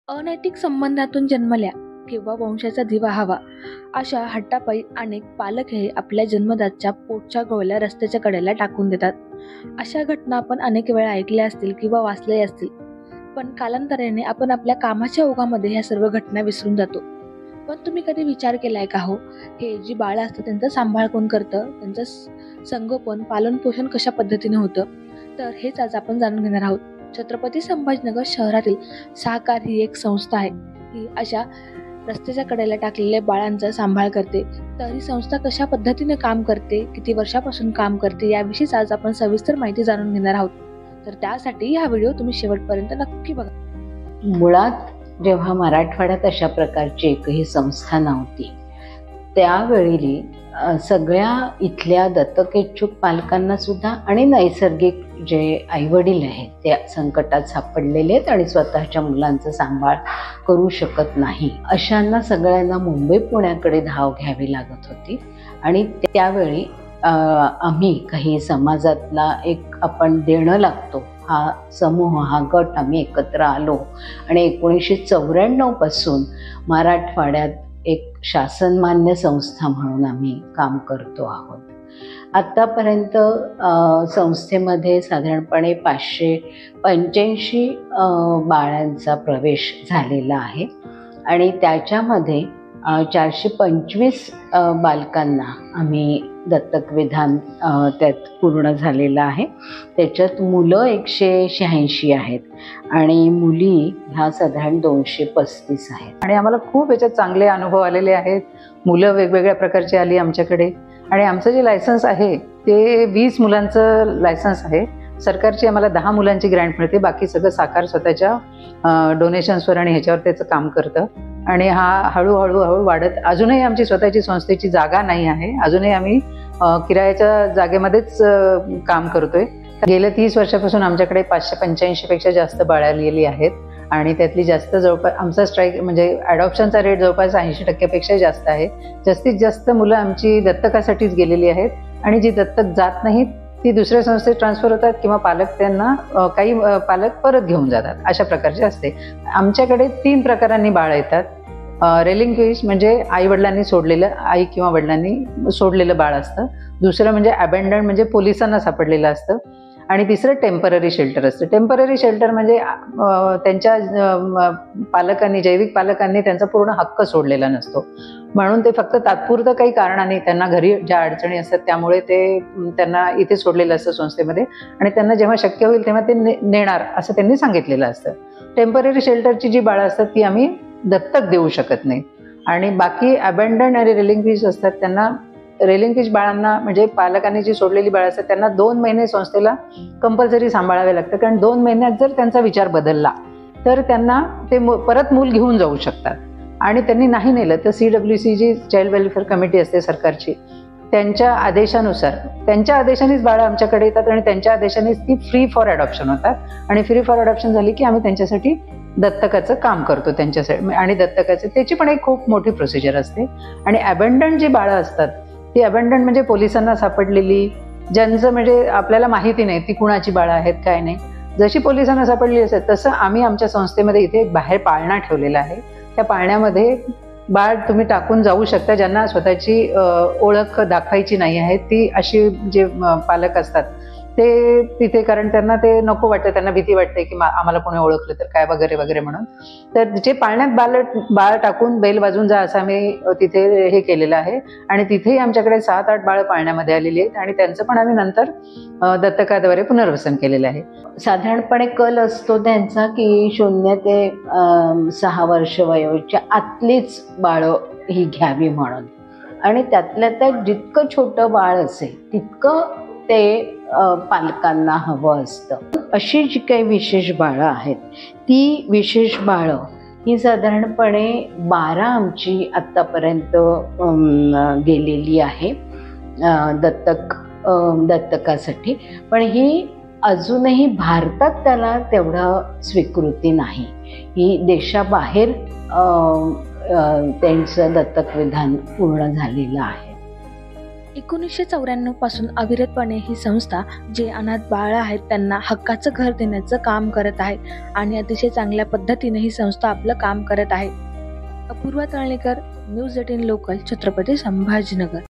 अनैतिक संबंधातून जन्मल्या किंवा वंशाचा दिवा हवा अशा हट्टापायी अनेक पालक हे आपल्या जन्मदात्याच्या पोटच्या गोळ्या रस्त्याच्या कडेला टाकून देतात. अशा घटना आपण अनेक वेळा ऐकल्या असतील किंवा वाचल्या असतील, पण कालांतराने आपण आपल्या कामाच्या ओघामध्ये ह्या सर्व घटना विसरून जातो. पण तुम्ही कधी विचार केलाय का हो, हे जी बाळं असतात त्यांचा सांभाळ कोण करतं, त्यांचं संगोपन पालन पोषण कशा पद्धतीने होतं? तर हेच आज आपण जाणून घेणार आहोत. छत्रपती संभाजीनगर शहरातील सहकार ही एक संस्था आहे. ही अशा रस्त्याच्या कडेला टाकलेल्या बाळांचा सांभाळ करते. तर ही संस्था कशा पद्धतीने काम करते, किती वर्षापासून काम करते, याविषयीच आज आपण सविस्तर माहिती जाणून घेणार आहोत. तर त्यासाठी हा व्हिडिओ तुम्ही शेवटपर्यंत नक्की बघा. मुळात जेव्हा मराठवाड्यात अशा प्रकारची एकही संस्था नव्हती, त्यावेळी सगळ्या इथल्या दत्तक इच्छुक पालकांना सुद्धा आणि नैसर्गिक जे आईवडील आहेत ते संकटात सापडलेले आहेत आणि स्वतःच्या मुलांचा सांभाळ करू शकत नाही, अशांना सगळ्यांना मुंबई पुण्याकडे धाव घ्यावी लागत होती. आणि त्यावेळी आम्ही काही समाजातला एक आपण देणं लागतो हा समूह, हा गट आम्ही एकत्र आलो आणि 1994 पासून मराठवाड्यात एक शासनमान्य संस्था म्हणून आम्ही काम करतो आहोत. आत्तापर्यंत संस्थेमध्ये साधारणपणे 585 बाळांचा प्रवेश झालेला आहे आणि त्याच्यामध्ये 425 बालकांना आम्ही दत्तक विधान त्यात पूर्ण झालेलं आहे. त्याच्यात मुलं 186 आहेत आणि मुली ह्या साधारण 235 आहेत. आणि आम्हाला खूप याच्यात चांगले अनुभव आलेले आहेत. मुलं वेगवेगळ्या प्रकारची आली आमच्याकडे आणि आमचं जे लायसन्स आहे ते 20 मुलांचं लायसन्स आहे. सरकारची आम्हाला 10 मुलांची ग्रँट मिळते. बाकी सगळं साकार स्वतःच्या डोनेशन्सवर आणि ह्याच्यावर त्याचं काम करतं आणि हा हळूहळू वाढत, अजूनही आमची स्वतःची संस्थेची जागा नाही आहे. अजूनही आम्ही किरायाच्या जागेमध्येच काम करतोय. गेल्या 30 वर्षापासून आमच्याकडे 585 पेक्षा जास्त बाळं आलेली आहेत आणि त्यातली जास्त जवळपास आमचा स्ट्राईक म्हणजे ॲडॉप्शनचा रेट जवळपास 80% जास्त आहे. जास्तीत जास्त मुलं आमची दत्तकासाठीच गेलेली आहेत आणि जी दत्तक जात नाहीत ती दुसऱ्या संस्थेत ट्रान्सफर होतात किंवा पालक त्यांना काही पालक परत घेऊन जातात, अशा प्रकारचे असते. आमच्याकडे 3 प्रकारांनी बाळ येतात. रेलिंक्विश म्हणजे आई वडिलांनी सोडलेलं, आई किंवा वडिलांनी सोडलेलं बाळ असतं. दुसरं म्हणजे अबॅन्डन म्हणजे पोलिसांना सापडलेलं असतं आणि तिसरं टेम्पररी शेल्टर असतं. टेम्पररी शेल्टर म्हणजे त्यांच्या पालकांनी, जैविक पालकांनी त्यांचा पूर्ण हक्क सोडलेला नसतो, म्हणून ते फक्त तात्पुरतं काही कारणाने त्यांना घरी ज्या अडचणी असतात त्यामुळे ते त्यांना इथे सोडलेलं असतं संस्थेमध्ये आणि त्यांना जेव्हा शक्य होईल तेव्हा ते नेणार असं त्यांनी सांगितलेलं असतं. टेम्पररी शेल्टरची जी बाळं असतात ती आम्ही दत्तक देऊ शकत नाही आणि बाकी अबॅन्डन आणि रेलिंक्विश असतात त्यांना, रेलिंक्विश बाळांना म्हणजे पालकांनी जी सोडलेली बाळं असतात त्यांना 2 महिने संस्थेला कंपल्सरी सांभाळावे लागतं. कारण 2 महिन्यात जर त्यांचा विचार बदलला तर त्यांना ते परत मूल घेऊन जाऊ शकतात आणि त्यांनी नाही नेलं तर CWC जी चाइल्ड वेलफेअर कमिटी असते सरकारची, त्यांच्या आदेशानुसार, त्यांच्या आदेशानेच बाळं आमच्याकडे येतात आणि त्यांच्या आदेशानेच ती फ्री फॉर अडॉप्शन होतात आणि फ्री फॉर अडॉप्शन झाली की आम्ही त्यांच्यासाठी दत्तकाचं काम करतो त्यांच्यासाठी. आणि दत्तकाचं त्याची पण एक खूप मोठी प्रोसिजर असते. आणि अबॅन्डन जी बाळं असतात ती अबॅन्डन म्हणजे पोलिसांना सापडलेली, ज्यांचं म्हणजे आपल्याला माहिती नाही ती कुणाची बाळं आहेत काय नाही, जशी पोलिसांना सापडलेली असतात तसं आम्ही आमच्या संस्थेमध्ये इथे एक बाहेर पाळणा ठेवलेला आहे. त्या पाळण्यामध्ये बाळ तुम्ही टाकून जाऊ शकता. ज्यांना स्वतःची ओळख दाखवायची नाही आहे ती अशी जे पालक असतात ते तिथे, कारण त्यांना ते नको वाटतं, त्यांना भीती वाटते की आम्हाला कोणी ओळखलं तर काय वगैरे वगैरे म्हणून, तर जे पाळण्यात बाळ टाकून बेल वाजून जा असं आम्ही तिथे हे केलेलं आहे. आणि तिथेही आमच्याकडे 7-8 बाळं पाळण्यामध्ये आलेली आहेत आणि त्यांचं पण आम्ही नंतर दत्तकाद्वारे पुनर्वसन केलेलं आहे. साधारणपणे कल असतो त्यांचा की 0 ते 6 वर्ष वयोच्या आतलीच बाळं ही घ्यावी म्हणून, आणि त्यातल्या त्यात जितकं छोटं बाळ असेल तितकं ते पालकांना हवं असतं. अशी जी काही विशेष बाळं आहेत ती विशेष बाळं ही साधारणपणे 12 आमची आत्तापर्यंत गेलेली आहे दत्तकासाठी. पण ही अजूनही भारतात त्याला तेवढं स्वीकृती नाही. ही देशाबाहेर त्यांचं दत्तक विधान पूर्ण झालेलं आहे. 1994 पासून अविरतपणे ही संस्था जे अनाथ बाळ आहेत त्यांना हक्काचं घर देण्याचं काम करत आहे आणि अतिशय चांगल्या पद्धतीने ही संस्था आपलं काम करत आहे. Apurva Talnikar, news 18 local, Chhatrapati Sambhajinagar.